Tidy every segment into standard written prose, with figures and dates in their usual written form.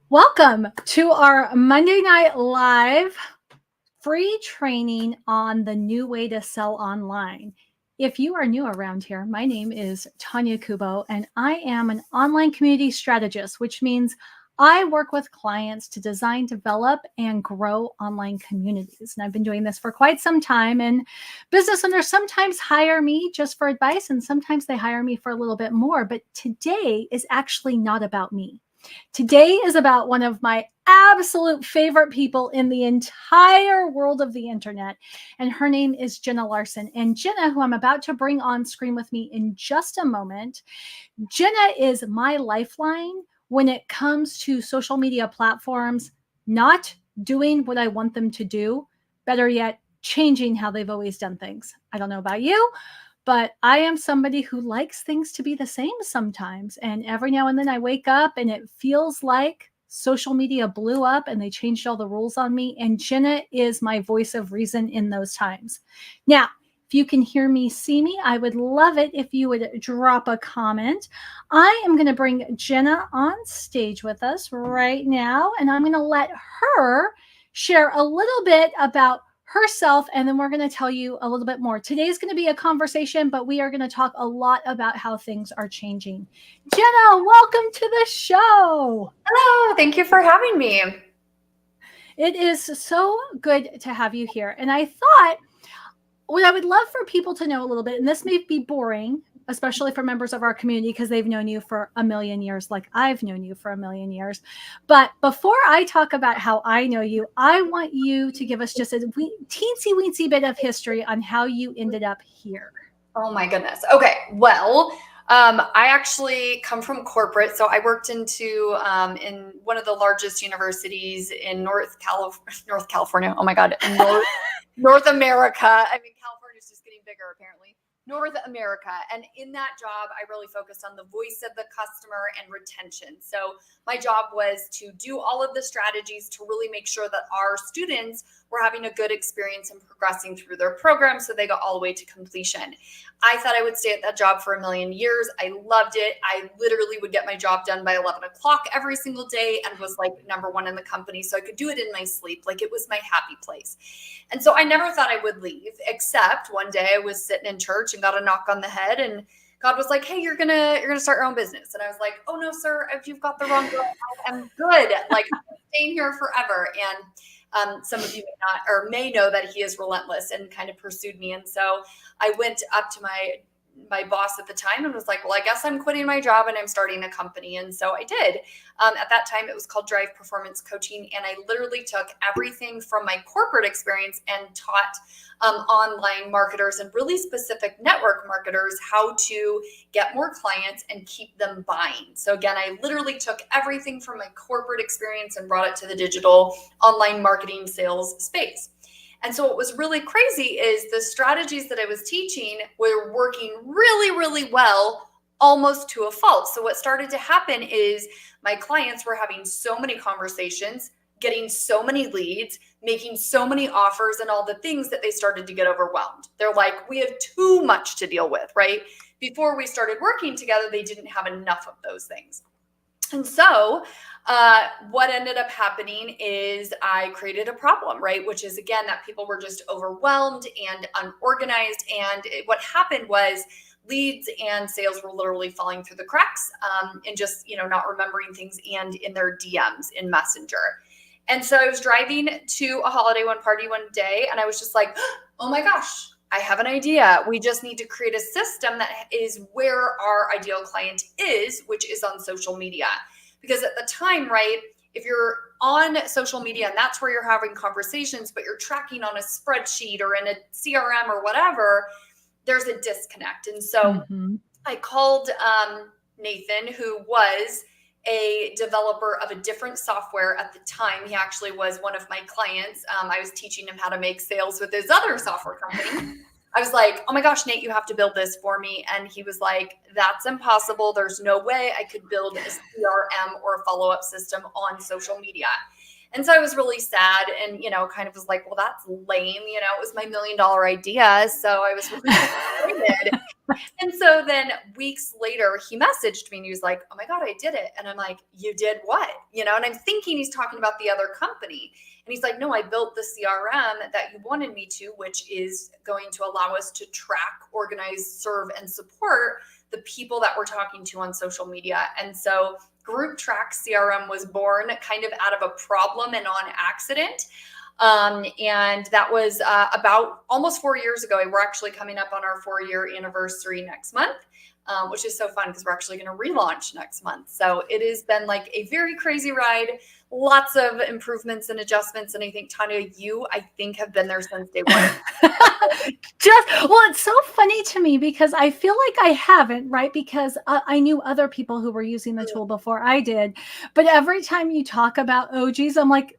Welcome to our Monday Night Live free training on the new way to sell online. If you are new around here, my name is Tanya Kubo, and I am an online community strategist, which means I work with clients to design, develop, and grow online communities. And I've been doing this for quite some time. And business owners sometimes hire me just for advice, and sometimes they hire me for a little bit more. But today is actually not about me. Today is about one of my absolute favorite people in the entire world of the internet. And her name is Jenna Larson. And Jenna, who I'm about to bring on screen with me in just a moment, Jenna is my lifeline when it comes to social media platforms not doing what I want them to do, better yet, changing how they've always done things. I don't know about you, but I am somebody who likes things to be the same sometimes. And every now and then I wake up and it feels like social media blew up and they changed all the rules on me. And Jenna is my voice of reason in those times. Now, if you can hear me, see me, I would love it if you would drop a comment. I am going to bring Jenna on stage with us right now, and I'm going to let her share a little bit about herself, and then we're going to tell you a little bit more. Today's going to be a conversation, but we are going to talk a lot about how things are changing. Jenna, welcome to the show. Hello, thank you for having me. It is so good to have you here. And I thought what I would love for people to know a little bit, and this may be boring, especially for members of our community because they've known you for a million years, like I've known you for a million years. But before I talk about how I know you, I want you to give us just a teensy weensy bit of history on how you ended up here. Oh my goodness. Okay, well, I actually come from corporate, so I worked in one of the largest universities in North California. Oh my God, North America. I mean, California's just getting bigger apparently. North America. And in that job, I really focused on the voice of the customer and retention. So my job was to do all of the strategies to really make sure that our students were having a good experience and progressing through their program so they got all the way to completion. I thought I would stay at that job for a million years. I loved it. I literally would get my job done by 11 o'clock every single day and was like number one in the company. So I could do it in my sleep. Like it was my happy place. And so I never thought I would leave, except one day I was sitting in church and got a knock on the head, and God was like, "Hey, you're gonna start your own business." And I was like, "Oh no, sir, if you've got the wrong girl, I'm good. Like I'm staying here forever." And some of you may know that he is relentless and kind of pursued me. And so I went up to my boss at the time and was like, well, I guess I'm quitting my job and I'm starting a company. And so I did. At that time, it was called Drive Performance Coaching. And I literally took everything from my corporate experience and taught online marketers and really specific network marketers how to get more clients and keep them buying. So again, I literally took everything from my corporate experience and brought it to the digital online marketing sales space. And so what was really crazy is the strategies that I was teaching were working really, really well, almost to a fault. So what started to happen is my clients were having so many conversations, getting so many leads, making so many offers and all the things that they started to get overwhelmed. They're like, we have too much to deal with, right? Before we started working together, they didn't have enough of those things. And so what ended up happening is I created a problem, right? Which is, again, that people were just overwhelmed and unorganized. And what happened was leads and sales were literally falling through the cracks and just, not remembering things and in their DMs in Messenger. And so I was driving to a holiday party one day and I was just like, oh my gosh, I have an idea. We just need to create a system that is where our ideal client is, which is on social media. Because at the time, right, if you're on social media and that's where you're having conversations, but you're tracking on a spreadsheet or in a CRM or whatever, there's a disconnect. And so I called Nathan, who was a developer of a different software at the time. He actually was one of my clients. I was teaching him how to make sales with his other software company. I was like, oh my gosh, Nate, you have to build this for me. And he was like, that's impossible. There's no way I could build a CRM or a follow-up system on social media. And so I was really sad and, kind of was like, well, that's lame. It was my $1 million idea. So I was really disappointed. And so then weeks later, he messaged me and he was like, oh my God, I did it. And I'm like, you did what? And I'm thinking he's talking about the other company. And he's like, no, I built the CRM that you wanted me to, which is going to allow us to track, organize, serve, and support the people that we're talking to on social media. And so Group Track CRM was born kind of out of a problem and on accident. And that was about almost 4 years ago. We're actually coming up on our 4-year anniversary next month, which is so fun because we're actually going to relaunch next month. So it has been like a very crazy ride, lots of improvements and adjustments. And I think, Tanya, I think have been there since day one. It's so funny to me because I feel like I haven't, right? Because I knew other people who were using the tool before I did. But every time you talk about OGs, I'm like,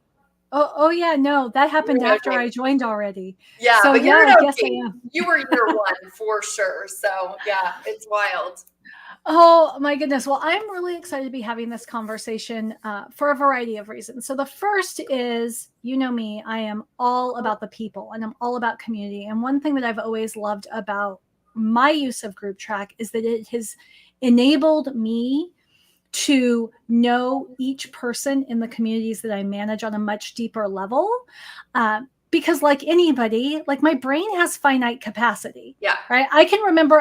oh yeah, no, that happened after I joined already. Yeah, so but yeah, I guess I am. You were year one for sure. So yeah, it's wild. Oh my goodness. Well, I'm really excited to be having this conversation for a variety of reasons. So the first is, me, I am all about the people and I'm all about community. And one thing that I've always loved about my use of Group Track is that it has enabled me to know each person in the communities that I manage on a much deeper level. Because like anybody, like my brain has finite capacity. Yeah. Right. I can remember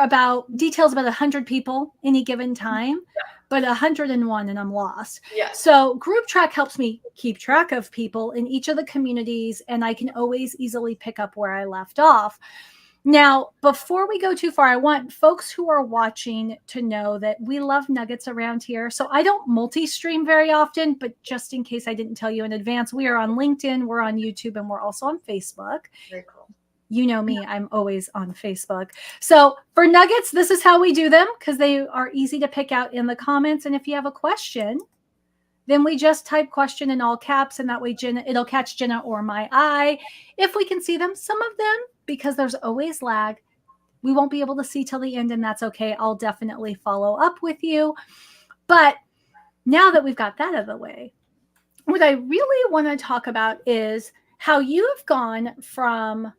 details about 100 people any given time, but 101 and I'm lost. Yeah. So Group Track helps me keep track of people in each of the communities, and I can always easily pick up where I left off. Now, before we go too far, I want folks who are watching to know that we love nuggets around here. So I don't multi-stream very often, but just in case I didn't tell you in advance, we are on LinkedIn, we're on YouTube, and we're also on Facebook. Very cool. You know me, I'm always on Facebook. So for nuggets, this is how we do them because they are easy to pick out in the comments. And if you have a question, then we just type question in all caps, and that way it'll catch Jenna or my eye. If we can see them, some of them, because there's always lag, we won't be able to see till the end, and that's okay. I'll definitely follow up with you. But now that we've got that out of the way, what I really want to talk about is how you have gone from,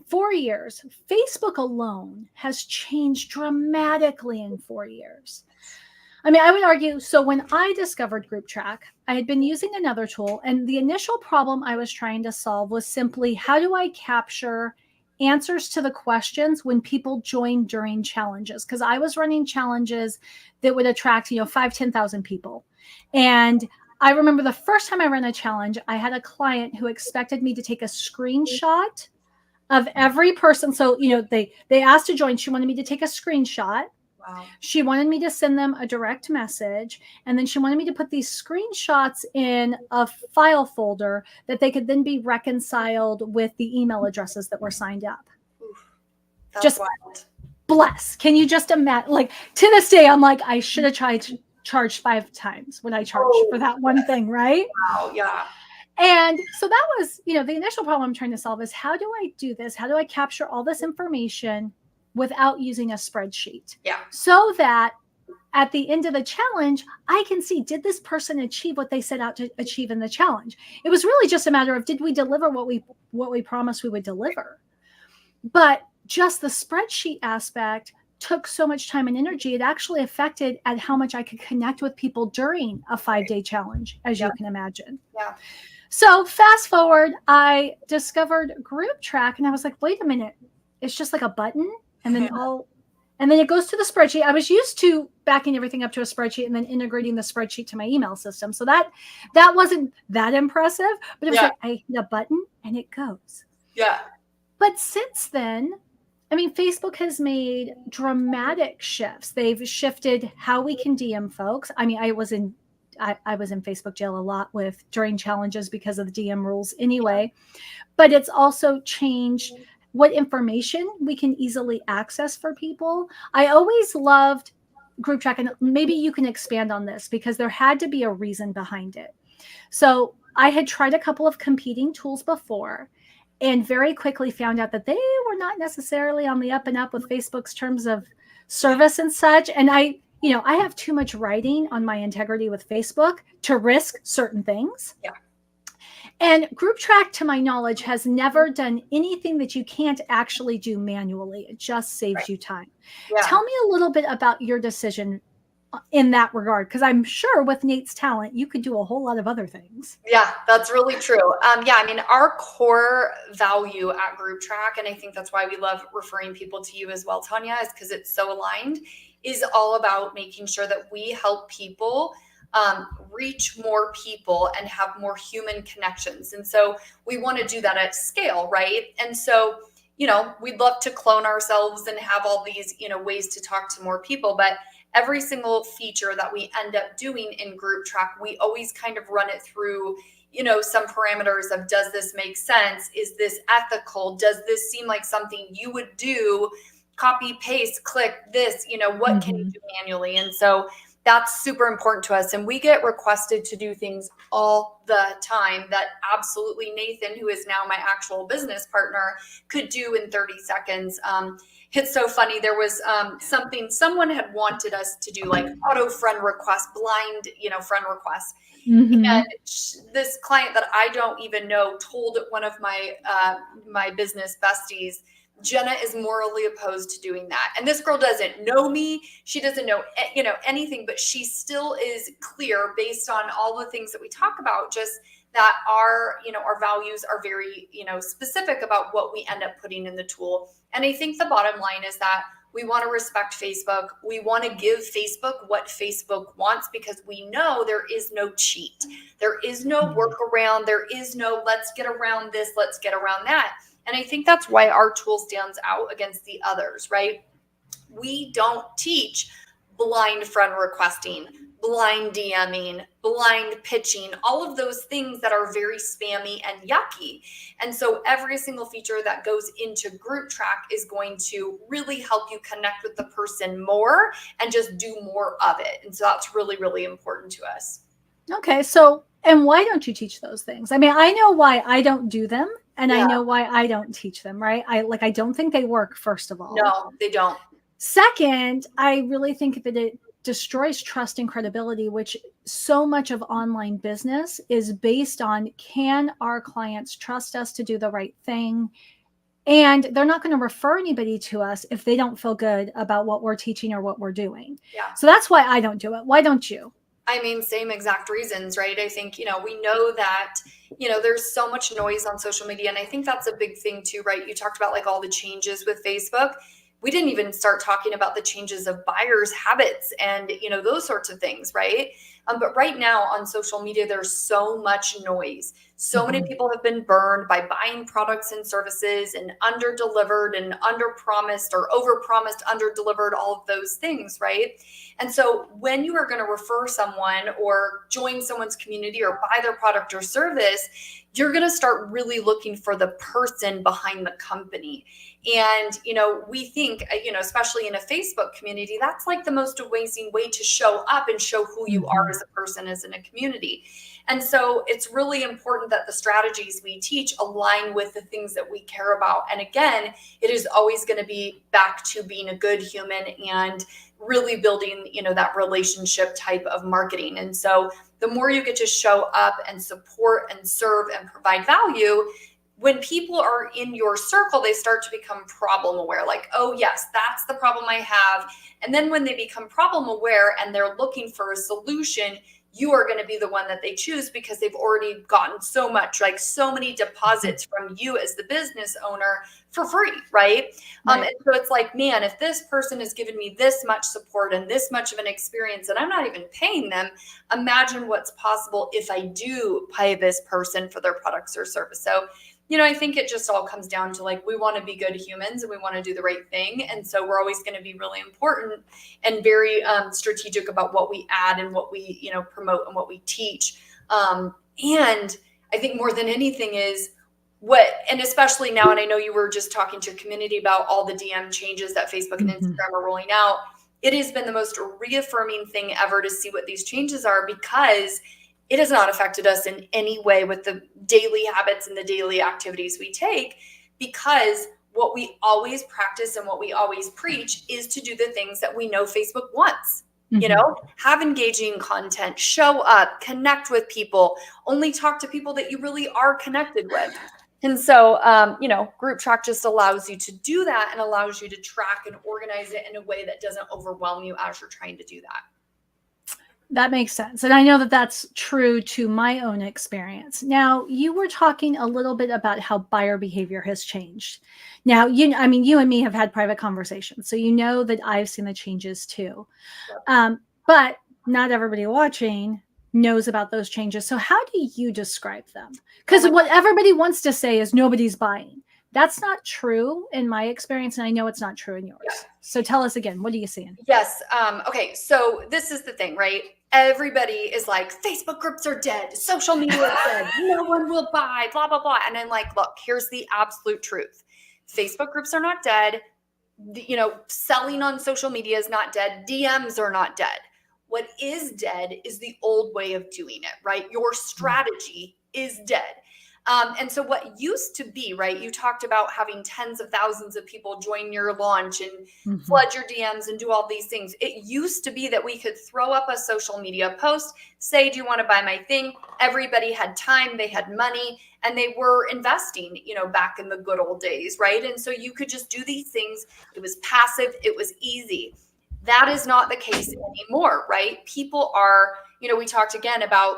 4 years. Facebook alone has changed dramatically in 4 years. I would argue, so when I discovered Group Track, I had been using another tool, and the initial problem I was trying to solve was simply, how do I capture answers to the questions when people join during challenges? Because I was running challenges that would attract, 5,000, 10,000 people. And I remember the first time I ran a challenge, I had a client who expected me to take a screenshot of every person. So, they asked to join. She wanted me to take a screenshot. Wow. She wanted me to send them a direct message, and then she wanted me to put these screenshots in a file folder that they could then be reconciled with the email addresses that were signed up. Oof, that's just wild. Bless. Can you just imagine? Like, to this day, I'm like, I should have charged 5 times what I charged for that one thing, right? Wow, yeah. And so that was, the initial problem I'm trying to solve is, how do I do this? How do I capture all this information without using a spreadsheet? Yeah. So that at the end of the challenge, I can see, did this person achieve what they set out to achieve in the challenge? It was really just a matter of, did we deliver what we promised we would deliver? But just the spreadsheet aspect took so much time and energy, it actually affected at how much I could connect with people during a 5-day challenge, as you can imagine. Yeah. So fast forward, I discovered Group Track, and I was like, wait a minute, it's just like a button, and then it goes to the spreadsheet. I was used to backing everything up to a spreadsheet and then integrating the spreadsheet to my email system. So that wasn't that impressive, but it was like, I hit a button and it goes. Yeah. But since then, Facebook has made dramatic shifts. They've shifted how we can DM folks. I was in Facebook jail a lot during challenges because of the DM rules anyway, but it's also changed what information we can easily access for people. I always loved Group Track, and maybe you can expand on this because there had to be a reason behind it. So I had tried a couple of competing tools before, and very quickly found out that they were not necessarily on the up and up with Facebook's terms of service and such. And I have too much writing on my integrity with Facebook to risk certain things. Yeah. And Group Track, to my knowledge, has never done anything that you can't actually do manually. It just saves Right. you time. Yeah. Tell me a little bit about your decision in that regard, because I'm sure with Nate's talent, you could do a whole lot of other things. Yeah, that's really true. Yeah, I mean, our core value at Group Track, and I think that's why we love referring people to you as well, Tanya, is because it's so aligned, is all about making sure that we help people reach more people and have more human connections. And so we want to do that at scale, right? And so, we'd love to clone ourselves and have all these, ways to talk to more people, but every single feature that we end up doing in Group Track, we always kind of run it through, some parameters of, does this make sense? Is this ethical? Does this seem like something you would do? Copy, paste, click this, what can you do manually? And so that's super important to us. And we get requested to do things all the time that absolutely Nathan, who is now my actual business partner, could do in 30 seconds. It's so funny. There was something someone had wanted us to do, like auto friend request, blind, friend request. And this client that I don't even know told one of my my business besties, Jenna is morally opposed to doing that. And this girl doesn't know me. She doesn't know, anything, but she still is clear based on all the things that we talk about, just that our values are very, specific about what we end up putting in the tool. And I think the bottom line is that we want to respect Facebook. We want to give Facebook what Facebook wants, because we know there is no cheat. There is no workaround. There is no, let's get around this, let's get around that. And I think that's why our tool stands out against the others, right? We don't teach blind friend requesting, blind DMing, blind pitching, all of those things that are very spammy and yucky. And so every single feature that goes into Group Track is going to really help you connect with the person more and just do more of it. And so that's really, really important to us. Okay. So, and why don't you teach those things? I mean, I know why I don't do them, and I know why I don't teach them, right? I don't think they work, first of all. No, they don't. Second, I really think that it destroys trust and credibility, which so much of online business is based on, can our clients trust us to do the right thing? And they're not going to refer anybody to us if they don't feel good about what we're teaching or what we're doing. Yeah. So that's why I don't do it. Why don't you? I mean, same exact reasons, right? I think, we know that, there's so much noise on social media. And I think that's a big thing too, right? You talked about like all the changes with Facebook. We didn't even start talking about the changes of buyers' habits and, those sorts of things, right? But right now on social media, there's so much noise. So many people have been burned by buying products and services and under-delivered and under-promised or over-promised, under-delivered, all of those things, right? And so when you are going to refer someone or join someone's community or buy their product or service, you're going to start really looking for the person behind the company. And, we think, especially in a Facebook community, that's like the most amazing way to show up and show who you are as a person, as in a community. And so it's really important that the strategies we teach align with the things that we care about. And again, it is always going to be back to being a good human and really building, that relationship type of marketing. And so the more you get to show up and support and serve and provide value, when people are in your circle, they start to become problem aware, like, oh yes, that's the problem I have. And then when they become problem aware and they're looking for a solution, you are going to be the one that they choose because they've already gotten so much, like so many deposits from you as the business owner for free, right? And so it's like, man, if this person has given me this much support and this much of an experience and I'm not even paying them, imagine what's possible if I do pay this person for their products or service. So, I think it just all comes down to like, we want to be good humans and we want to do the right thing. And so we're always going to be really important and very strategic about what we add and what we, promote and what we teach. And I think more than anything is and especially now, and I know you were just talking to your community about all the DM changes that Facebook and Instagram are rolling out. It has been the most reaffirming thing ever to see what these changes are, because it has not affected us in any way with the daily habits and the daily activities we take, because what we always practice and what we always preach is to do the things that we know Facebook wants. You know, have engaging content, show up, connect with people, only talk to people that you really are connected with. And so, you know, group track just allows you to do that and allows you to track and organize it in a way that doesn't overwhelm you as you're trying to do that. That makes sense. And I know that that's true to my own experience. Now, you were talking a little bit about how buyer behavior has changed. Now, you and me have had private conversations, so you know that I've seen the changes too. But not everybody watching knows about those changes. So how do you describe them? Because what everybody wants to say is nobody's buying. That's not true in my experience, and I know it's not true in yours. Yeah. So tell us again, what are you seeing? Yes. Okay. So this is the thing, right? Everybody is like, Facebook groups are dead. Social media is dead. No one will buy, blah, blah, blah. And I'm like, look, here's the absolute truth. Facebook groups are not dead. You know, selling on social media is not dead. DMs are not dead. What is dead is the old way of doing it, right? Your strategy is dead. And so what used to be, right, you talked about having tens of thousands of people join your launch and flood your DMs and do all these things. It used to be that we could throw up a social media post, say, do you want to buy my thing? Everybody had time, they had money, and they were investing, you know, back in the good old days, right? And so you could just do these things. It was passive. It was easy. That is not the case anymore, right? People are, you know, we talked again about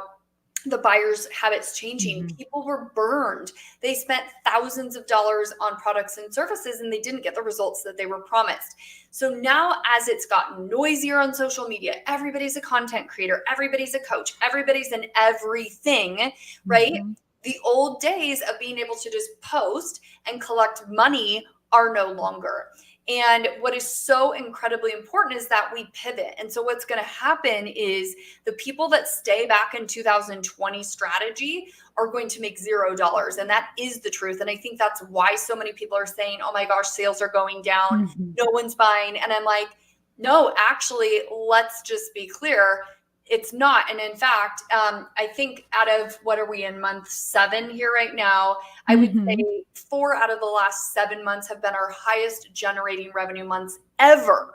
the buyers' habits changing. People were burned. They spent thousands of dollars on products and services and they didn't get the results that they were promised. So now, as it's gotten noisier on social media, everybody's a content creator, everybody's a coach, everybody's an everything, right? The old days of being able to just post and collect money are no longer. And what is so incredibly important is that we pivot. And so what's going to happen is the people that stay back in 2020 strategy are going to make $0. And that is the truth. And I think that's why so many people are saying, oh my gosh, sales are going down. No one's buying. And I'm like, no, actually, let's just be clear. It's not. And in fact, I think out of, what are we in, month 7 here right now? I would say 4 out of the last 7 months have been our highest generating revenue months ever.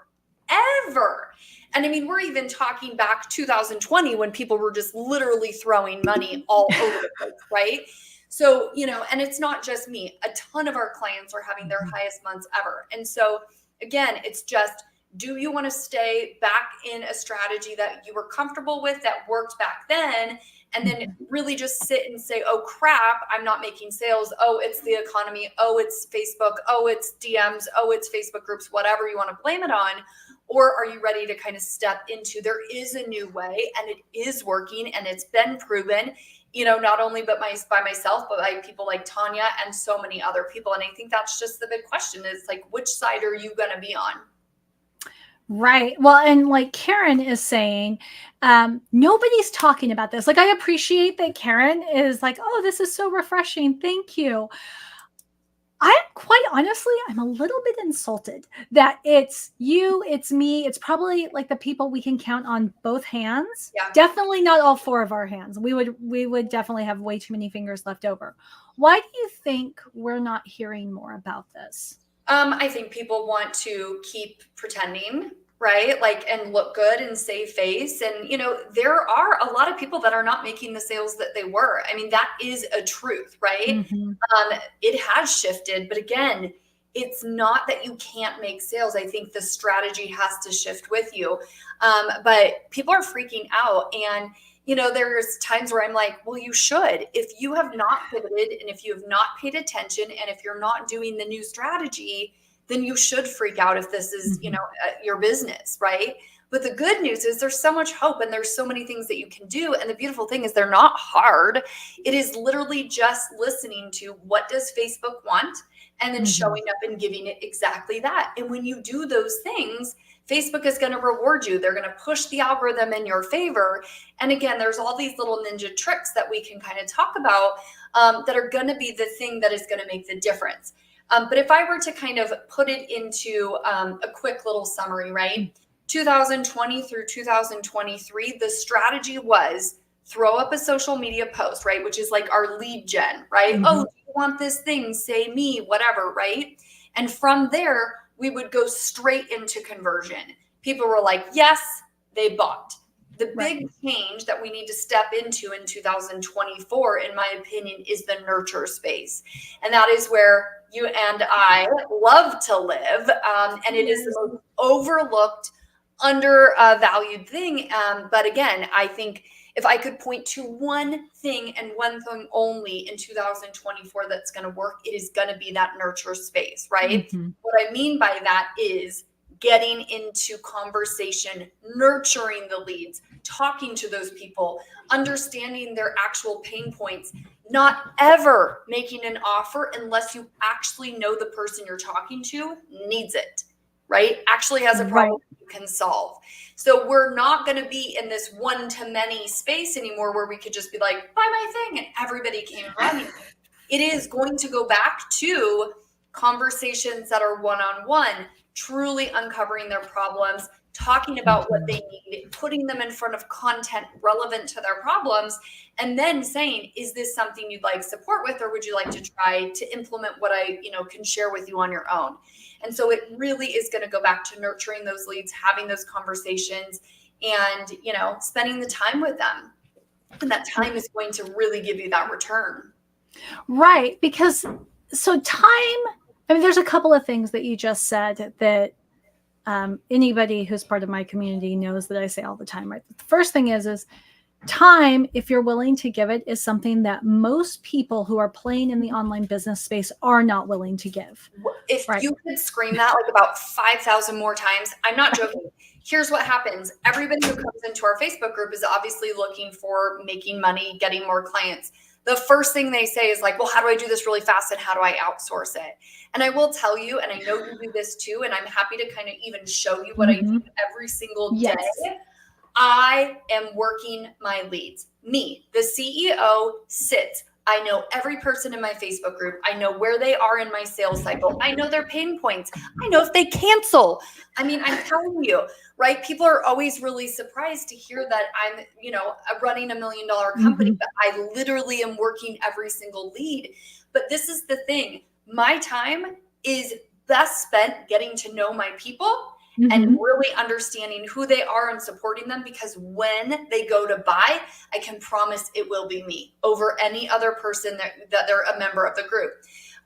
And I mean, we're even talking back 2020 when people were just literally throwing money all over the place, right? So, you know, and it's not just me. A ton of our clients are having their highest months ever. And so again, it's just, do you want to stay back in a strategy that you were comfortable with, that worked back then, and then really just sit and say, oh crap, I'm not making sales. Oh, it's the economy. Oh, it's Facebook. Oh, it's DMs. Oh, it's Facebook groups, whatever you want to blame it on. Or are you ready to kind of step into, there is a new way and it is working and it's been proven, you know, not only by myself, but by people like Tanya and so many other people. And I think that's just the big question is like, which side are you going to be on? Right. Well, and like Karen is saying, nobody's talking about this. Like, I appreciate that Karen is like, oh, this is so refreshing. Thank you. I'm a little bit insulted that it's you, it's me. It's probably like the people we can count on both hands. Yeah. Definitely not all 4 of our hands. We would definitely have way too many fingers left over. Why do you think we're not hearing more about this? I think people want to keep pretending, right? Like, and look good and save face. And, you know, there are a lot of people that are not making the sales that they were. I mean, that is a truth, right? It has shifted, but again, it's not that you can't make sales. I think the strategy has to shift with you. But people are freaking out. And, you know, there's times where I'm like, well, you should. If you have not pivoted and if you have not paid attention and if you're not doing the new strategy, then you should freak out if this is, you know, your business, right? But the good news is there's so much hope and there's so many things that you can do. And the beautiful thing is they're not hard. It is literally just listening to what does Facebook want and then showing up and giving it exactly that. And when you do those things, Facebook is going to reward you. They're going to push the algorithm in your favor. And again, there's all these little ninja tricks that we can kind of talk about that are going to be the thing that is going to make the difference. But if I were to kind of put it into a quick little summary, right? 2020 through 2023, the strategy was throw up a social media post, right? Which is like our lead gen, right? Oh, do you want this thing? Say me, whatever, right? And from there, we would go straight into conversion. People were like, yes, they bought. The Right. big change that we need to step into in 2024, in my opinion, is the nurture space. And that is where you and I love to live. And it is the most overlooked, undervalued thing. But again, I think if I could point to one thing and one thing only in 2024 that's going to work, it is going to be that nurture space, right? Mhm. What I mean by that is getting into conversation, nurturing the leads, talking to those people, understanding their actual pain points, not ever making an offer unless you actually know the person you're talking to needs it, right? Actually has a problem you can solve. So we're not going to be in this one-to-many space anymore where we could just be like, buy my thing, and everybody came running. It is going to go back to conversations that are one-on-one, truly uncovering their problems, talking about what they need, putting them in front of content relevant to their problems, and then saying, is this something you'd like support with, or would you like to try to implement what I, can share with you on your own? And so it really is going to go back to nurturing those leads, having those conversations, and, spending the time with them. And that time is going to really give you that return. Right. Because so time, there's a couple of things that you just said that anybody who's part of my community knows that I say all the time, right? The first thing is time, if you're willing to give it, is something that most people who are playing in the online business space are not willing to give. If you could scream that like about 5,000 more times, I'm not joking. Here's what happens. Everybody who comes into our Facebook group is obviously looking for making money, getting more clients. The first thing they say is like, well, how do I do this really fast and how do I outsource it? And I will tell you, and I know you do this too, and I'm happy to kind of even show you what I do every single day. I am working my leads. Me, the CEO, sits. I know every person in my Facebook group. I know where they are in my sales cycle. I know their pain points. I know if they cancel. I'm telling you, right? People are always really surprised to hear that I'm, running $1 million company, but I literally am working every single lead. But this is the thing. My time is best spent getting to know my people and really understanding who they are and supporting them, because when they go to buy, I can promise it will be me over any other person that they're a member of the group.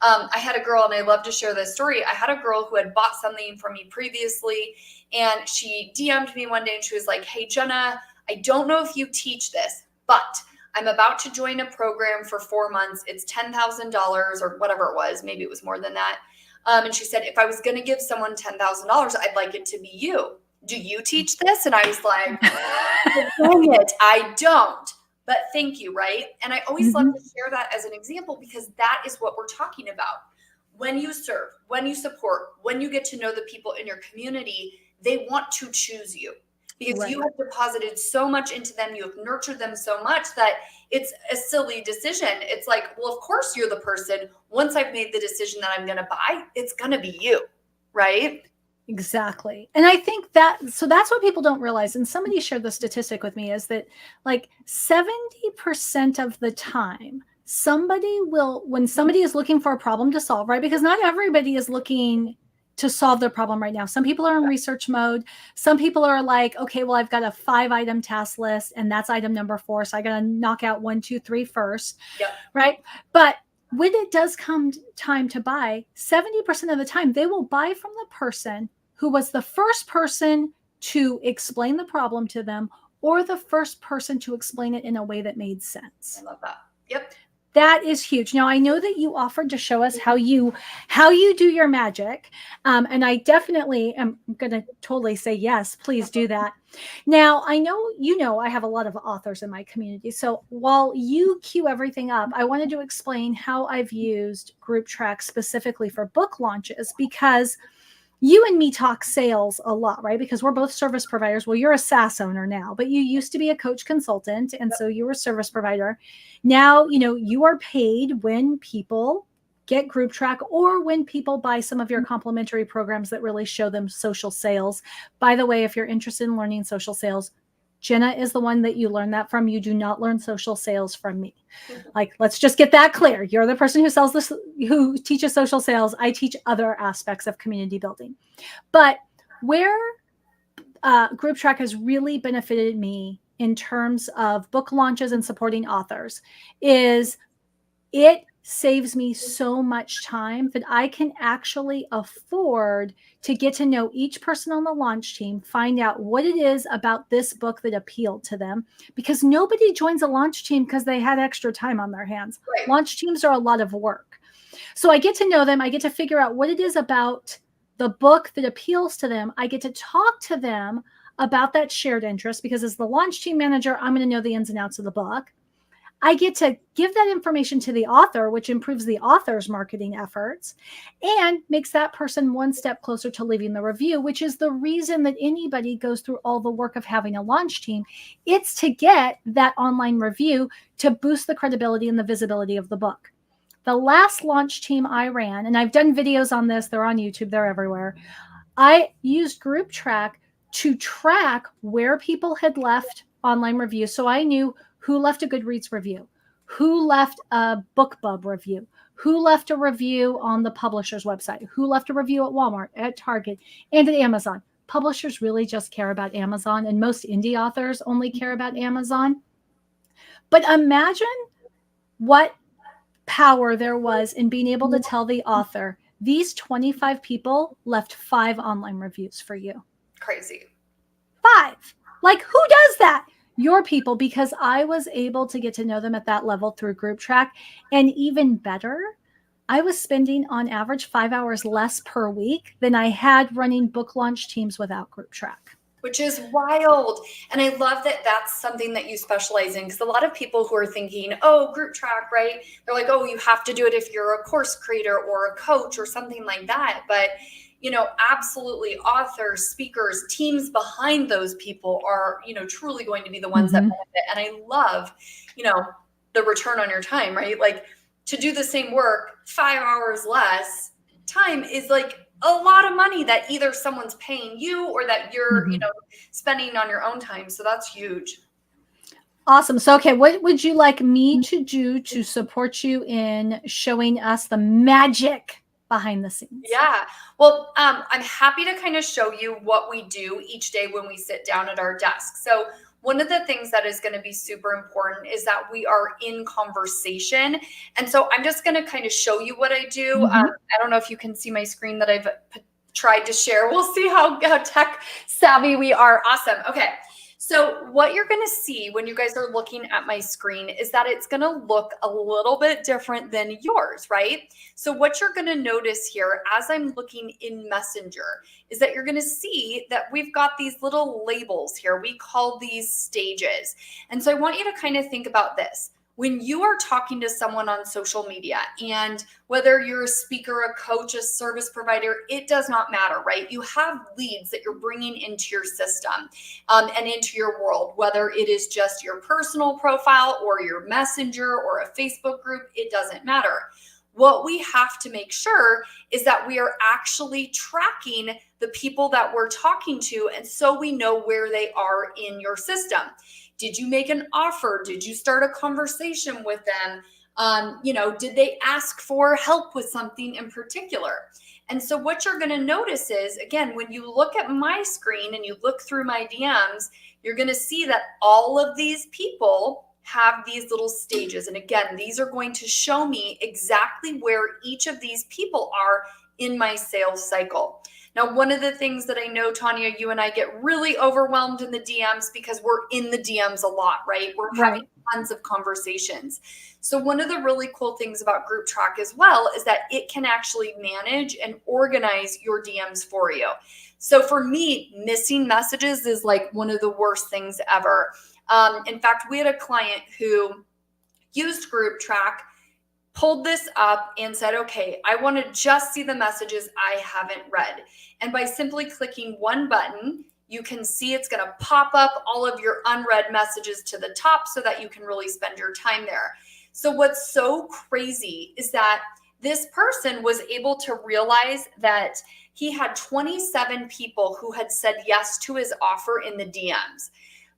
I had a girl, and I love to share this story. I had a girl who had bought something from me previously, and she DM'd me one day and she was like, hey, Jenna, I don't know if you teach this, but I'm about to join a program for 4 months. It's $10,000 or whatever it was. Maybe it was more than that. And she said, if I was going to give someone $10,000, I'd like it to be you. Do you teach this? And I was like, dang it, I don't. But thank you, right? And I always love to share that as an example, because that is what we're talking about. When you serve, when you support, when you get to know the people in your community, they want to choose you. Because you have deposited so much into them, you have nurtured them so much that it's a silly decision. It's like, well, of course you're the person. Once I've made the decision that I'm going to buy, it's going to be you, right? Exactly. And I think that's what people don't realize. And somebody shared the statistic with me, is that like 70% of the time, when somebody is looking for a problem to solve, right? Because not everybody is looking to solve their problem right now. Some people are in research mode. Some people are like, okay, well, I've got a 5-item task list and that's item number 4. So I got to knock out 1, 2, 3 first. Yep. Right. But when it does come time to buy, 70% of the time they will buy from the person who was the first person to explain the problem to them, or the first person to explain it in a way that made sense. I love that. Yep. That is huge. Now, I know that you offered to show us how you do your magic. And I definitely am going to totally say, yes, please do that. Now, I know, I have a lot of authors in my community. So while you queue everything up, I wanted to explain how I've used Group Track specifically for book launches, because you and me talk sales a lot, right? Because we're both service providers. Well, you're a SaaS owner now, but you used to be a coach consultant. And so you were a service provider. Now, you are paid when people get Group Track, or when people buy some of your complimentary programs that really show them social sales. By the way, if you're interested in learning social sales, Jenna is the one that you learn that from. You do not learn social sales from me. Like, let's just get that clear. You're the person who sells this, who teaches social sales. I teach other aspects of community building. But where Group Track has really benefited me in terms of book launches and supporting authors is it saves me so much time that I can actually afford to get to know each person on the launch team, find out what it is about this book that appealed to them, because nobody joins a launch team because they had extra time on their hands. Right. Launch teams are a lot of work. So I get to know them. I get to figure out what it is about the book that appeals to them. I get to talk to them about that shared interest, because as the launch team manager, I'm going to know the ins and outs of the book. I get to give that information to the author, which improves the author's marketing efforts and makes that person one step closer to leaving the review, which is the reason that anybody goes through all the work of having a launch team. It's to get that online review to boost the credibility and the visibility of the book. The last launch team I ran, and I've done videos on this, they're on YouTube, they're everywhere. I used Group Track to track where people had left online reviews. So I knew who left a Goodreads review, who left a BookBub review, who left a review on the publisher's website, who left a review at Walmart, at Target, and at Amazon. Publishers really just care about Amazon, and most indie authors only care about Amazon. But imagine what power there was in being able to tell the author, these 25 people left 5 online reviews for you. Crazy. 5. Like, who does that? Your people, because I was able to get to know them at that level through Group Track. And even better, I was spending on average 5 hours less per week than I had running book launch teams without Group Track. Which is wild. And I love that that's something that you specialize in, because a lot of people who are thinking, oh, Group Track, right? They're like, oh, you have to do it if you're a course creator or a coach or something like that. But absolutely, authors, speakers, teams behind those people are, truly going to be the ones that benefit. And I love, the return on your time, right? Like, to do the same work, 5 hours less time is like a lot of money that either someone's paying you or that you're, spending on your own time. So that's huge. Awesome. So, okay, what would you like me to do to support you in showing us the magic behind the scenes? Yeah. Well, I'm happy to kind of show you what we do each day when we sit down at our desk. So one of the things that is going to be super important is that we are in conversation. And so I'm just going to kind of show you what I do. I don't know if you can see my screen that I've tried to share. We'll see how tech savvy we are. Awesome. Okay. So what you're going to see when you guys are looking at my screen is that it's going to look a little bit different than yours, right? So what you're going to notice here as I'm looking in Messenger is that you're going to see that we've got these little labels here. We call these stages. And so I want you to kind of think about this. When you are talking to someone on social media, and whether you're a speaker, a coach, a service provider, it does not matter, right? You have leads that you're bringing into your system and into your world, whether it is just your personal profile or your messenger or a Facebook group, it doesn't matter. What we have to make sure is that we are actually tracking the people that we're talking to, and so we know where they are in your system. Did you make an offer? Did you start a conversation with them? Did they ask for help with something in particular? And so what you're going to notice is, again, when you look at my screen and you look through my DMs, you're going to see that all of these people have these little stages. And again, these are going to show me exactly where each of these people are in my sales cycle. Now, one of the things that I know, Tanya, you and I get really overwhelmed in the DMs because we're in the DMs a lot, right? We're having tons of conversations. So one of the really cool things about Group Track as well is that it can actually manage and organize your DMs for you. So for me, missing messages is like one of the worst things ever. In fact, we had a client who used Group Track, pulled this up and said, okay, I want to just see the messages I haven't read. And by simply clicking one button, you can see it's going to pop up all of your unread messages to the top so that you can really spend your time there. So what's so crazy is that this person was able to realize that he had 27 people who had said yes to his offer in the DMs.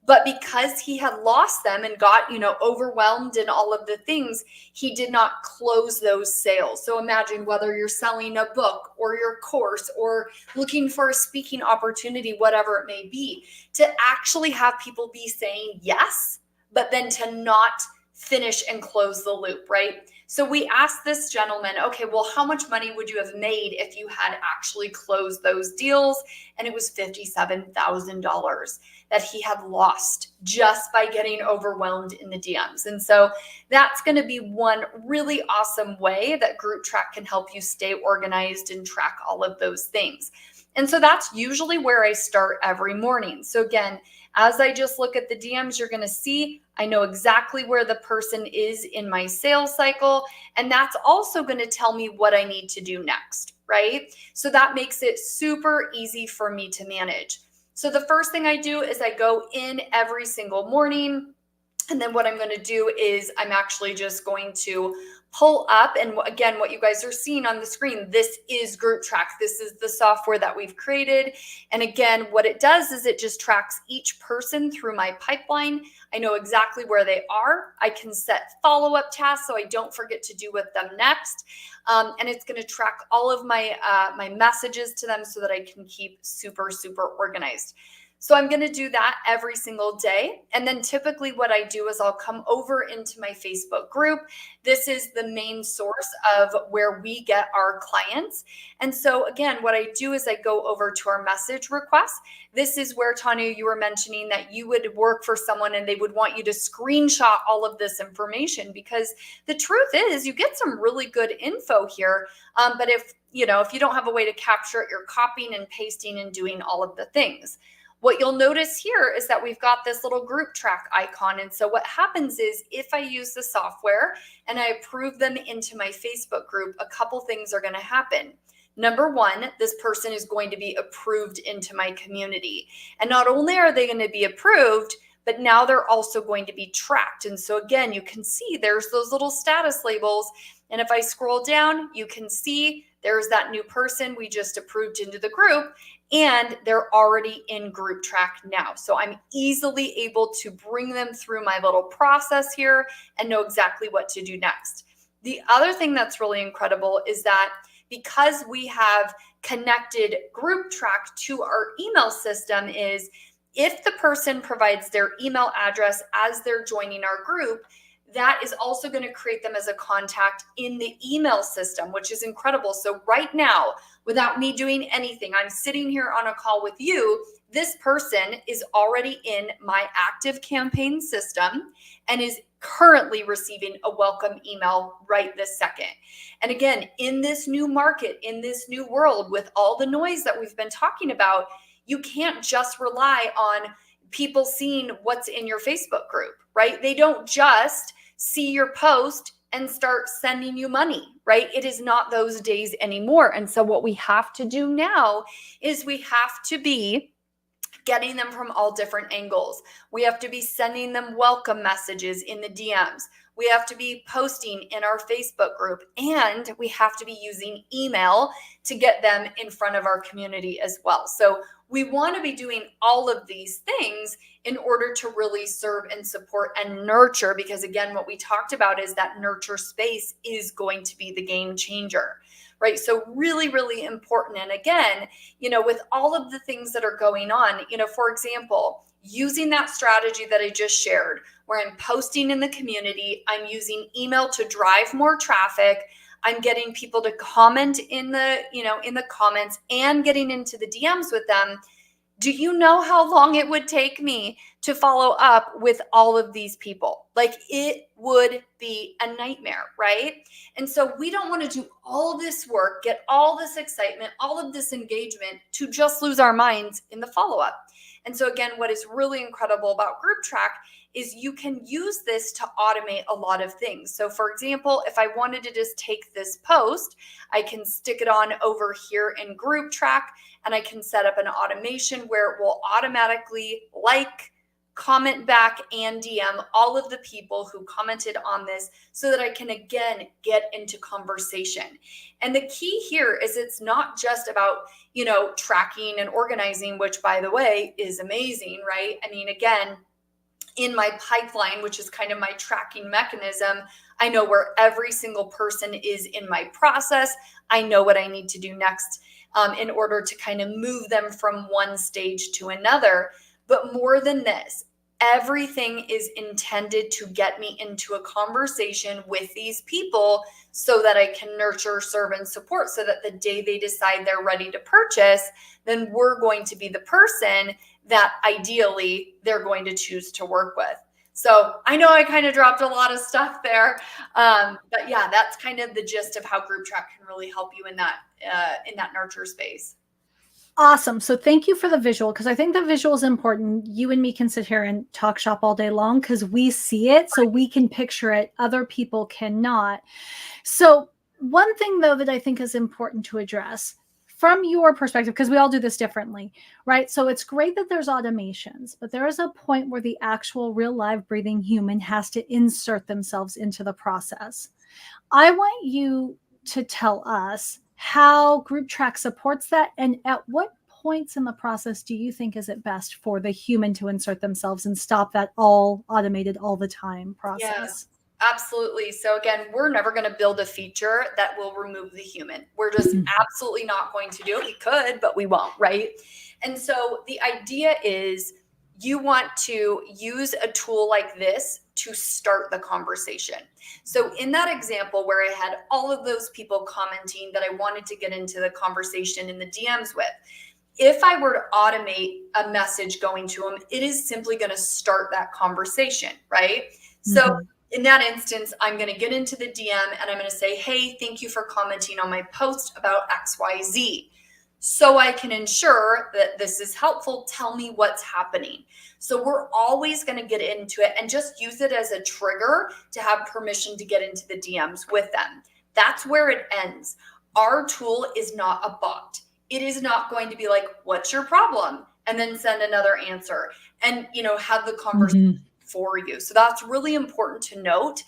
But because he had lost them and got, overwhelmed in all of the things, he did not close those sales. So imagine whether you're selling a book or your course or looking for a speaking opportunity, whatever it may be, to actually have people be saying yes, but then to not finish and close the loop, right? So we asked this gentleman, okay, well, how much money would you have made if you had actually closed those deals? And it was $57,000 that he had lost just by getting overwhelmed in the DMs. And so that's going to be one really awesome way that Group Track can help you stay organized and track all of those things. And so that's usually where I start every morning. So again, as I just look at the DMs, you're going to see I know exactly where the person is in my sales cycle. And that's also going to tell me what I need to do next, right? So that makes it super easy for me to manage. So the first thing I do is I go in every single morning. And then what I'm going to do is I'm actually just going to pull up. And again, what you guys are seeing on the screen, this is Group Track. This is the software that we've created. And again, what it does is it just tracks each person through my pipeline. I know exactly where they are. I can set follow-up tasks so I don't forget to do with them next. And it's going to track all of my my messages to them so that I can keep super, super organized. So I'm going to do that every single day. And then typically what I do is I'll come over into my Facebook group. This is the main source of where we get our clients. And so again, what I do is I go over to our message requests. This is where, Tanya, you were mentioning that you would work for someone and they would want you to screenshot all of this information, because the truth is you get some really good info here. But if you don't have a way to capture it, you're copying and pasting and doing all of the things. What you'll notice here is that we've got this little Group Track icon. And so what happens is if I use the software and I approve them into my Facebook group, a couple things are going to happen. Number one, this person is going to be approved into my community. And not only are they going to be approved, but now they're also going to be tracked. And so again, you can see there's those little status labels. And if I scroll down, you can see there's that new person we just approved into the group, and they're already in Group Track now. So I'm easily able to bring them through my little process here and know exactly what to do next. The other thing that's really incredible is that because we have connected Group Track to our email system, is if the person provides their email address as they're joining our group, that is also going to create them as a contact in the email system, which is incredible. So right now, without me doing anything, I'm sitting here on a call with you. This person is already in my active campaign system and is currently receiving a welcome email right this second. And again, in this new market, in this new world, with all the noise that we've been talking about, you can't just rely on people seeing what's in your Facebook group, right? They don't just see your post and start sending you money, right? It is not those days anymore. And so what we have to do now is we have to be getting them from all different angles. We have to be sending them welcome messages in the DMs. We have to be posting in our Facebook group, and we have to be using email to get them in front of our community as well. So we want to be doing all of these things in order to really serve and support and nurture, because again, what we talked about is that nurture space is going to be the game changer, right? So really, really important. And again, with all of the things that are going on, for example, using that strategy that I just shared, where I'm posting in the community, I'm using email to drive more traffic, I'm getting people to comment in the comments and getting into the DMs with them. Do you know how long it would take me to follow up with all of these people? Like, it would be a nightmare, right? And so we don't want to do all this work, get all this excitement, all of this engagement to just lose our minds in the follow-up. And so again, what is really incredible about Group Track is you can use this to automate a lot of things. So for example, if I wanted to just take this post, I can stick it on over here in Group Track, and I can set up an automation where it will automatically comment back and DM all of the people who commented on this so that I can again get into conversation. And the key here is it's not just about, tracking and organizing, which by the way is amazing, right? I mean, again, in my pipeline, which is kind of my tracking mechanism. I know where every single person is in my process. I know what I need to do next in order to kind of move them from one stage to another. But more than this, everything is intended to get me into a conversation with these people so that I can nurture, serve, and support, so that the day they decide they're ready to purchase, then we're going to be the person that ideally they're going to choose to work with. So I know I kind of dropped a lot of stuff there, but yeah, that's kind of the gist of how Group Track can really help you in that nurture space. Awesome. So thank you for the visual, because I think the visual is important. You and me can sit here and talk shop all day long because we see it, so we can picture it. Other people cannot. So one thing, though, that I think is important to address from your perspective, because we all do this differently, right? So it's great that there's automations, but there is a point where the actual real live breathing human has to insert themselves into the process. I want you to tell us how Group Track supports that, and at what points in the process do you think is it best for the human to insert themselves and stop that all automated all the time process? Yeah, absolutely. So again, we're never going to build a feature that will remove the human. We're just absolutely not going to do it. We could, but we won't, right? And so the idea is you want to use a tool like this to start the conversation. So in that example where I had all of those people commenting that I wanted to get into the conversation in the DMs with, if I were to automate a message going to them, it is simply going to start that conversation, right? So in that instance, I'm going to get into the DM and I'm going to say, hey, thank you for commenting on my post about XYZ. So I can ensure that this is helpful. Tell me what's happening. So we're always going to get into it and just use it as a trigger to have permission to get into the DMs with them. That's where it ends. Our tool is not a bot. It is not going to be like, what's your problem? And then send another answer and, have the conversation for you. So that's really important to note.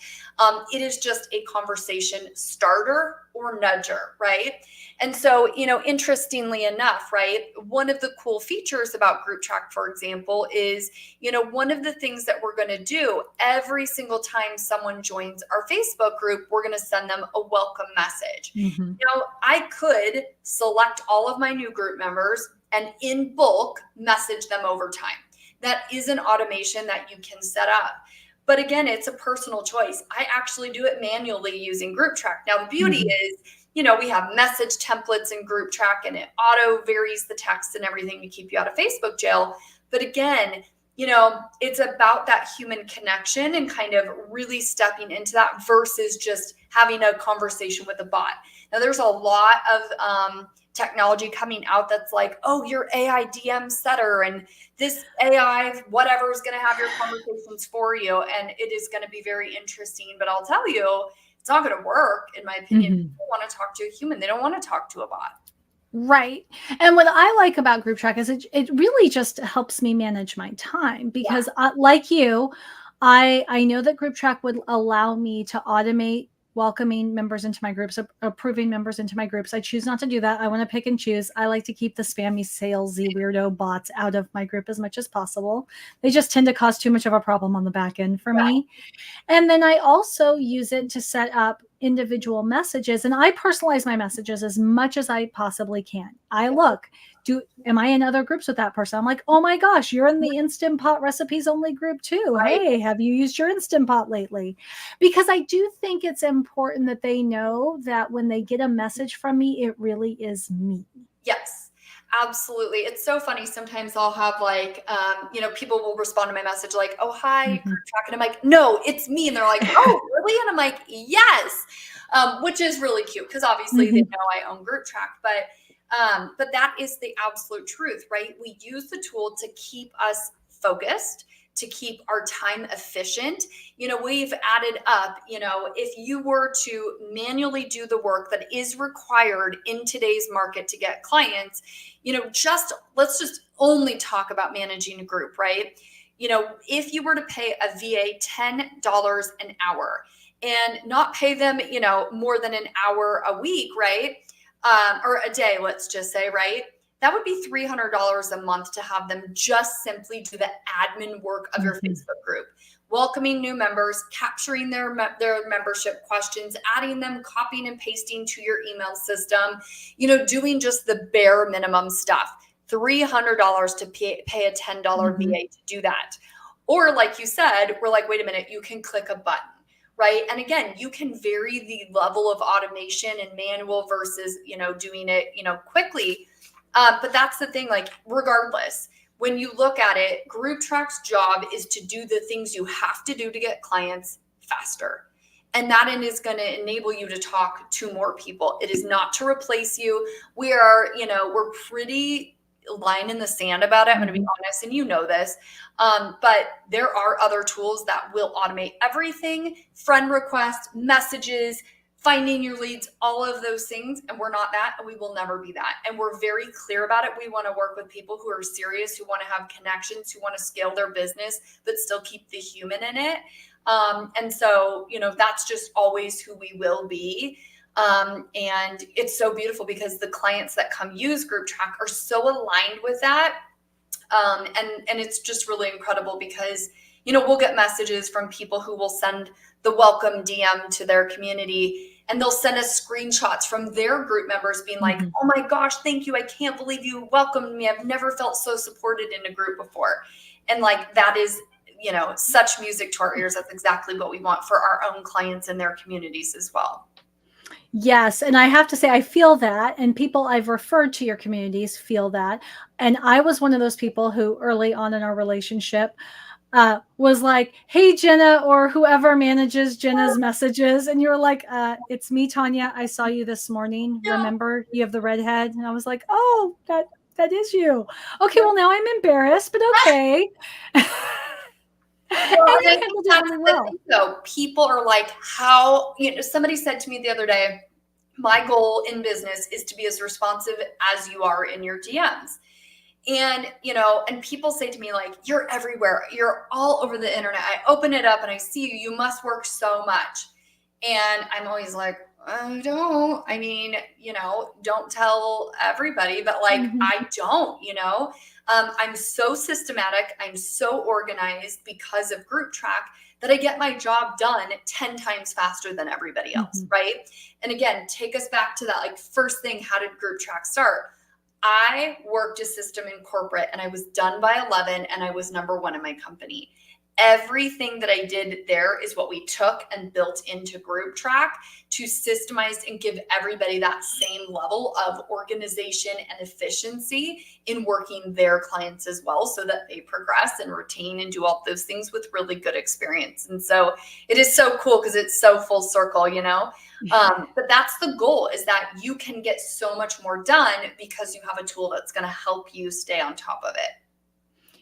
It is just a conversation starter or nudger, right? And so, interestingly enough, right, one of the cool features about Group Track, for example, is, one of the things that we're going to do every single time someone joins our Facebook group, we're going to send them a welcome message. Now, I could select all of my new group members and in bulk message them over time. That is an automation that you can set up. But again, it's a personal choice. I actually do it manually using Group Track. Now, the beauty is, we have message templates in Group Track and it auto varies the text and everything to keep you out of Facebook jail. But again, it's about that human connection and kind of really stepping into that versus just having a conversation with a bot. Now, there's a lot of technology coming out that's like, oh, your AI DM setter and this AI whatever is going to have your conversations for you. And it is going to be very interesting. But I'll tell you, it's not going to work, in my opinion. People want to talk to a human. They don't want to talk to a bot. Right. And what I like about Group Track is it really just helps me manage my time because like you, I know that Group Track would allow me to automate welcoming members into my groups, approving members into my groups. I choose not to do that. I want to pick and choose. I like to keep the spammy, salesy, weirdo bots out of my group as much as possible. They just tend to cause too much of a problem on the back end for me. And then I also use it to set up individual messages, and I personalize my messages as much as I possibly can. I look, am I in other groups with that person? I'm like, oh my gosh, you're in the Instant Pot recipes only group too. Right. Hey, have you used your Instant Pot lately? Because I do think it's important that they know that when they get a message from me, it really is me. Yes. Absolutely. It's so funny. Sometimes I'll have like, people will respond to my message like, oh, hi, Group Track. And I'm like, no, it's me. And they're like, oh, really? And I'm like, yes, which is really cute because obviously they know I own Group Track. But that is the absolute truth, right? We use the tool to keep us focused, to keep our time efficient. We've added up, if you were to manually do the work that is required in today's market to get clients, let's just only talk about managing a group, right? If you were to pay a VA $10 an hour and not pay them, more than an hour a week, right? Or a day, let's just say, right? that would be $300 a month to have them just simply do the admin work of your Facebook group, welcoming new members, capturing their membership questions, adding them, copying and pasting to your email system, doing just the bare minimum stuff. $300 to pay a $10 VA to do that. Or like you said, we're like, wait a minute, you can click a button, right? And again, you can vary the level of automation and manual versus, doing it, quickly. But that's the thing, like, regardless, when you look at it, Group Track's job is to do the things you have to do to get clients faster. And that is going to enable you to talk to more people. It is not to replace you. We are, we're pretty line in the sand about it. I'm going to be honest, and you know this, but there are other tools that will automate everything: friend requests, messages, finding your leads, all of those things. And we're not that, and we will never be that. And we're very clear about it. We want to work with people who are serious, who want to have connections, who want to scale their business, but still keep the human in it. And so, that's just always who we will be. And it's so beautiful because the clients that come use Group Track are so aligned with that. And it's just really incredible because, we'll get messages from people who will send the welcome DM to their community, and they'll send us screenshots from their group members being like, oh my gosh, thank you. I can't believe you welcomed me. I've never felt so supported in a group before. And like, that is, such music to our ears. That's exactly what we want for our own clients and their communities as well. Yes. And I have to say, I feel that, and people I've referred to your communities feel that. And I was one of those people who early on in our relationship was like, hey, Jenna, or whoever manages Jenna's messages. And you were like, it's me, Tanya. I saw you this morning. Yeah. Remember, you have the red head. And I was like, oh, that is you. Okay. Well, now I'm embarrassed, but okay. So people are like, how, somebody said to me the other day, my goal in business is to be as responsive as you are in your DMs. And, and people say to me, like, you're everywhere. You're all over the internet. I open it up and I see you. You must work so much. And I'm always like, I don't. I mean, don't tell everybody, but like, I don't, I'm so systematic. I'm so organized because of Group Track that I get my job done 10 times faster than everybody else, right? And again, take us back to that, like, first thing, how did Group Track start? I worked a system in corporate and I was done by 11 and I was number one in my company. Everything that I did there is what we took and built into Group Track to systemize and give everybody that same level of organization and efficiency in working their clients as well, so that they progress and retain and do all those things with really good experience. And so it is so cool because it's so full circle, but that's the goal, is that you can get so much more done because you have a tool that's going to help you stay on top of it.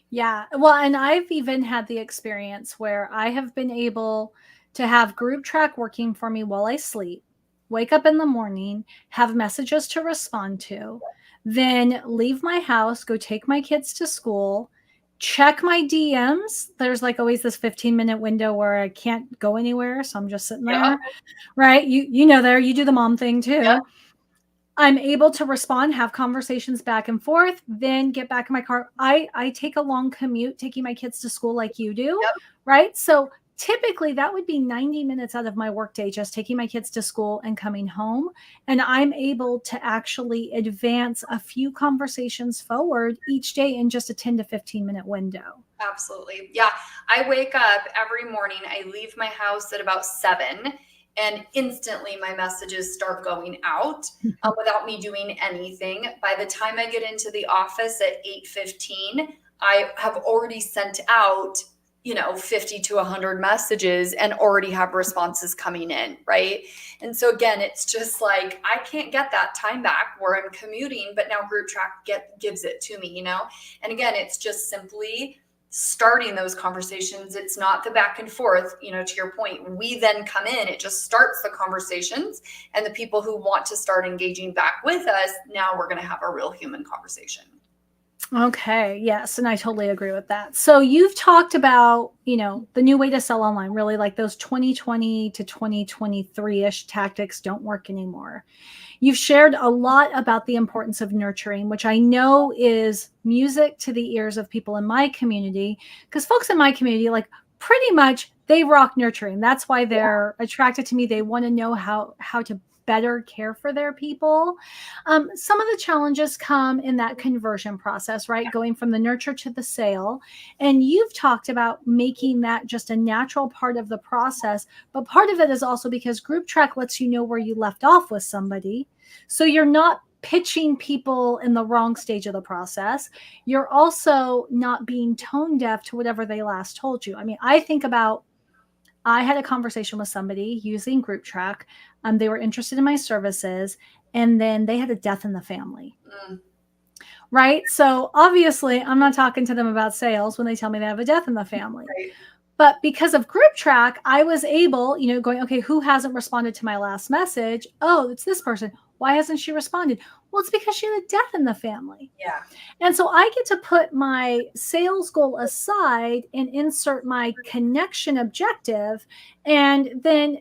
Yeah. Well, and I've even had the experience where I have been able to have Group Track working for me while I sleep, wake up in the morning, have messages to respond to, then leave my house, go take my kids to school, check my DMs. There's like always this 15-minute window where I can't go anywhere. So I'm just sitting there, right? There, you do the mom thing too. Yeah. I'm able to respond, have conversations back and forth, then get back in my car. I take a long commute taking my kids to school like you do, right? So typically that would be 90 minutes out of my workday, just taking my kids to school and coming home. And I'm able to actually advance a few conversations forward each day in just a 10 to 15 minute window. Absolutely. Yeah. I wake up every morning. I leave my house at about 7. And instantly my messages start going out without me doing anything. By the time I get into the office at 8:15, I have already sent out, 50 to 100 messages and already have responses coming in, right? And so again, it's just like, I can't get that time back where I'm commuting, but now Group Track gives it to me, And again, it's just simply starting those conversations. It's not the back and forth, to your point. We then come in, it just starts the conversations, and the people who want to start engaging back with us, now we're going to have a real human conversation. Okay. Yes. And I totally agree with that. So you've talked about, the new way to sell online, really like those 2020 to 2023-ish tactics don't work anymore. You've shared a lot about the importance of nurturing, which I know is music to the ears of people in my community, because folks in my community, like pretty much they rock nurturing. That's why they're attracted to me. They want to know how to better care for their people. Some of the challenges come in that conversion process, right? Going from the nurture to the sale. And you've talked about making that just a natural part of the process. But part of it is also because group track lets you know where you left off with somebody. So you're not pitching people in the wrong stage of the process. You're also not being tone deaf to whatever they last told you. I mean, I had a conversation with somebody using group track. They were interested in my services, and then they had a death in the family. Right. So obviously I'm not talking to them about sales when they tell me they have a death in the family. Right. But because of group track, I was able, going, okay, who hasn't responded to my last message? Oh, it's this person. Why hasn't she responded? Well, it's because she had a death in the family. Yeah. And so I get to put my sales goal aside and insert my connection objective, and then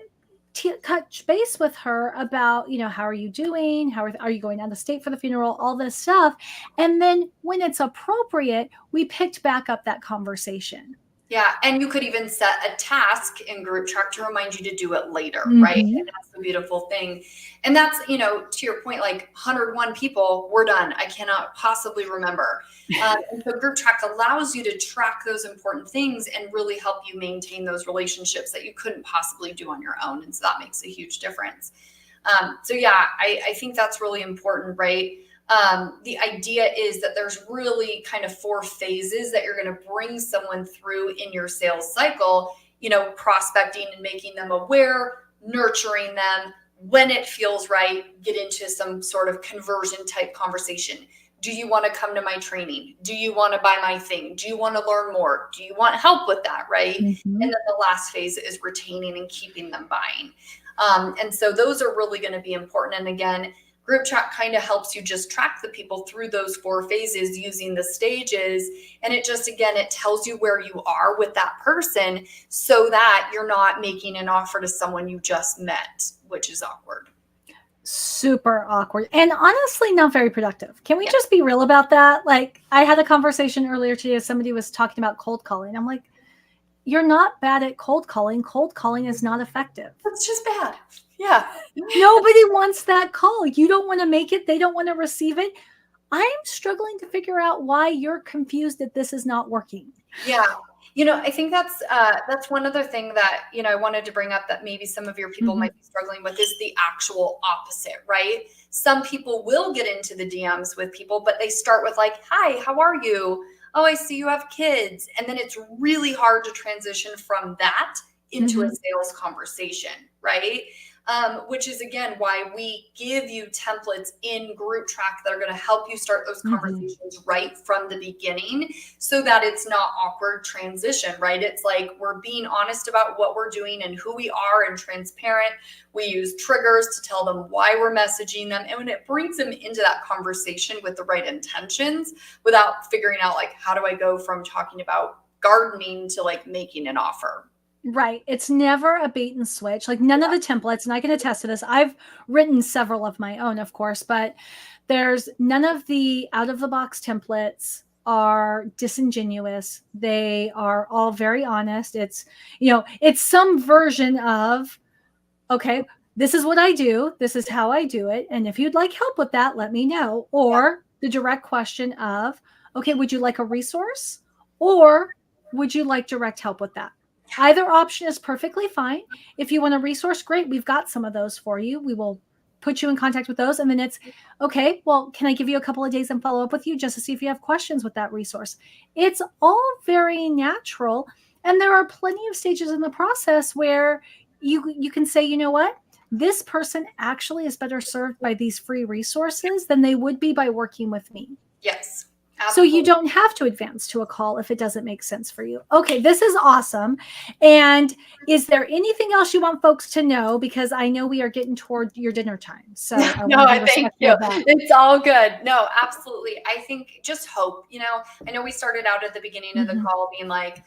touch base with her about, how are you doing? How are you going out of state for the funeral? All this stuff. And then when it's appropriate, we picked back up that conversation. Yeah. And you could even set a task in group track to remind you to do it later. Right. And that's the beautiful thing. And that's, to your point, like 101 people, we're done. I cannot possibly remember. And so group track allows you to track those important things and really help you maintain those relationships that you couldn't possibly do on your own. And so that makes a huge difference. So yeah, I think that's really important, right? The idea is that there's really kind of 4 phases that you're going to bring someone through in your sales cycle, prospecting and making them aware, nurturing them. When it feels right, get into some sort of conversion type conversation. Do you want to come to my training? Do you want to buy my thing? Do you want to learn more? Do you want help with that? Right. And then the last phase is retaining and keeping them buying. And so those are really going to be important. And again, group track kind of helps you just track the people through those 4 phases using the stages. And it just, again, it tells you where you are with that person so that you're not making an offer to someone you just met, which is awkward. Super awkward and honestly not very productive. Can we just be real about that? Like, I had a conversation earlier today. Somebody was talking about cold calling. I'm like, you're not bad at cold calling. Cold calling is not effective. It's just bad. Yeah. Nobody wants that call. You don't want to make it. They don't want to receive it. I'm struggling to figure out why you're confused that this is not working. Yeah. I think that's one other thing that, I wanted to bring up that maybe some of your people might be struggling with is the actual opposite, right? Some people will get into the DMs with people, but they start with like, hi, how are you? Oh, I see you have kids. And then it's really hard to transition from that into a sales conversation, right? Which is, again, why we give you templates in group track that are going to help you start those conversations right from the beginning so that it's not awkward transition, right? It's like we're being honest about what we're doing and who we are and transparent. We use triggers to tell them why we're messaging them. And when it brings them into that conversation with the right intentions without figuring out, like, how do I go from talking about gardening to like making an offer? Right. It's never a bait and switch. Like none of the templates, and I can attest to this. I've written several of my own, of course, but there's none of the out of the box templates are disingenuous. They are all very honest. It's, it's some version of, okay, this is what I do. This is how I do it. And if you'd like help with that, let me know. Or the direct question of, okay, would you like a resource or would you like direct help with that? Either option is perfectly fine. If you want a resource, great. We've got some of those for you. We will put you in contact with those. And then it's, okay, well, can I give you a couple of days and follow up with you just to see if you have questions with that resource? It's all very natural. And there are plenty of stages in the process where you can say, you know what? This person actually is better served by these free resources than they would be by working with me. Yes. So you don't have to advance to a call if it doesn't make sense for you. Okay, this is awesome. And is there anything else you want folks to know? Because I know we are getting toward your dinner time. So I No, want to I be thank respectful you. of that. It's all good. No, absolutely. I think just hope, I know we started out at the beginning of the call being like,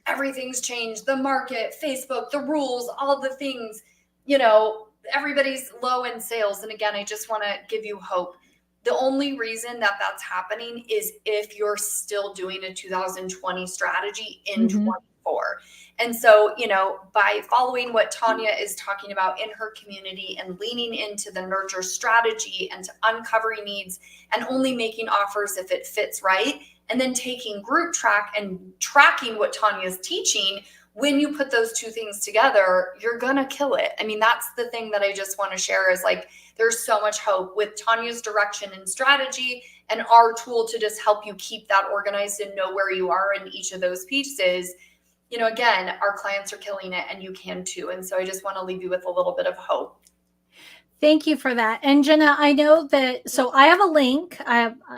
everything's changed, the market, Facebook, the rules, all the things, everybody's low in sales. And again, I just want to give you hope. The only reason that that's happening is if you're still doing a 2020 strategy in 24. And so, by following what Tanya is talking about in her community and leaning into the nurture strategy and to uncovering needs and only making offers if it fits right, and then taking group track and tracking what Tanya is teaching, when you put those two things together, you're going to kill it. I mean, that's the thing that I just want to share is like, there's so much hope with Tanya's direction and strategy and our tool to just help you keep that organized and know where you are in each of those pieces. Again, our clients are killing it and you can too. And so I just want to leave you with a little bit of hope. Thank you for that. And Jenna, I know that, so I have a link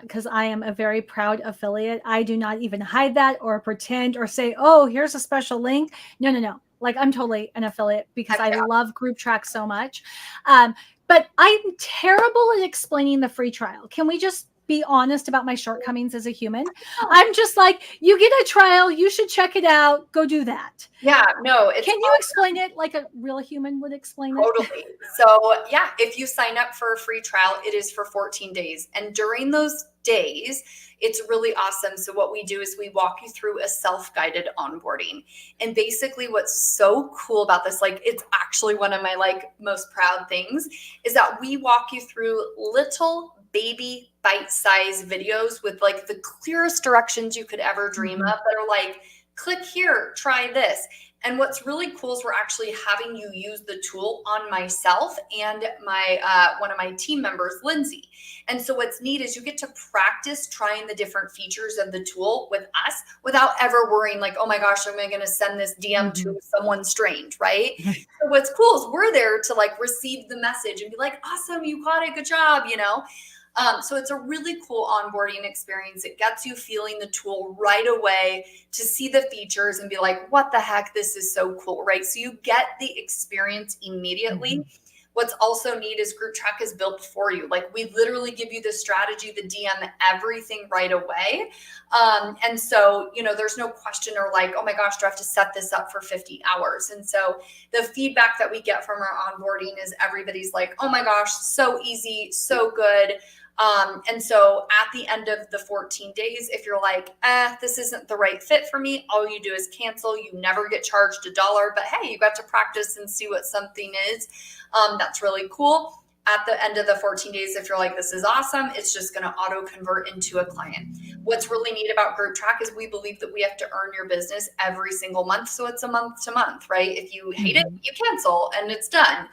because I am a very proud affiliate. I do not even hide that or pretend or say, oh, here's a special link. No. Like I'm totally an affiliate because I love group track so much. But I'm terrible at explaining the free trial. Can we just be honest about my shortcomings as a human? I'm just like, you get a trial, you should check it out, go do that. Yeah, no. Can you explain it like a real human would explain it? Totally. So yeah, if you sign up for a free trial, it is for 14 days. And during those days, it's really awesome. So what we do is we walk you through a self-guided onboarding. And basically what's so cool about this, like it's actually one of my most proud things, is that we walk you through little baby bite-sized videos with the clearest directions you could ever dream of that are like, click here, try this. And what's really cool is we're actually having you use the tool on myself and my one of my team members, Lindsay. And so what's neat is you get to practice trying the different features of the tool with us without ever worrying like, oh my gosh, am I going to send this DM to someone strange, right? So what's cool is we're there to receive the message and be like, awesome, you caught it, good job, So it's a really cool onboarding experience. It gets you feeling the tool right away to see the features and be like, what the heck, this is so cool, right? So you get the experience immediately. What's also neat is Group Track is built for you. We literally give you the strategy, the DM, everything right away. And so, there's no question or oh my gosh, do I have to set this up for 50 hours? And so the feedback that we get from our onboarding is everybody's like, oh my gosh, so easy, so good. And so at the end of the 14 days, if you're like, this isn't the right fit for me, all you do is cancel. You never get charged $1, but hey, you got to practice and see what something is. That's really cool. At the end of the 14 days, if you're like, this is awesome, it's just going to auto convert into a client. What's really neat about Group Track is we believe that we have to earn your business every single month. So it's a month to month, right? If you hate it, you cancel and it's done.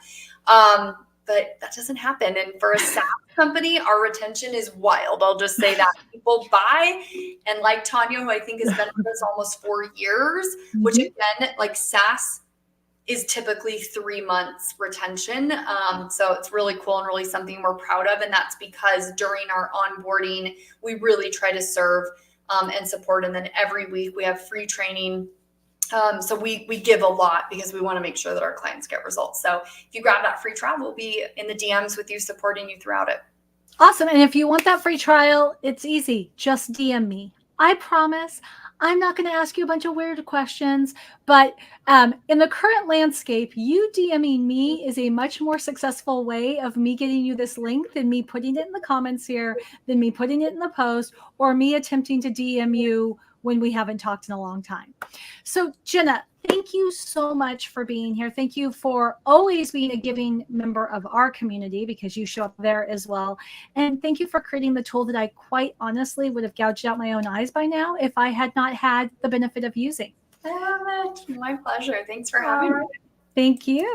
But that doesn't happen. And for a SaaS company, our retention is wild. I'll just say that people buy, and like Tanya, who I think has been with us almost 4 years, which again, SaaS is typically 3 months retention. So it's really cool and really something we're proud of. And that's because during our onboarding, we really try to serve and support. And then every week we have free training. So we give a lot because we want to make sure that our clients get results. So if you grab that free trial, we'll be in the DMs with you, supporting you throughout it. Awesome. And if you want that free trial, it's easy. Just DM me. I promise I'm not going to ask you a bunch of weird questions, but in the current landscape, you DMing me is a much more successful way of me getting you this link than me putting it in the comments here, than me putting it in the post, or me attempting to DM you when we haven't talked in a long time. So Jenna, thank you so much for being here. Thank you for always being a giving member of our community, because you show up there as well. And thank you for creating the tool that I quite honestly would have gouged out my own eyes by now if I had not had the benefit of using. My pleasure. Thanks for having me. Thank you.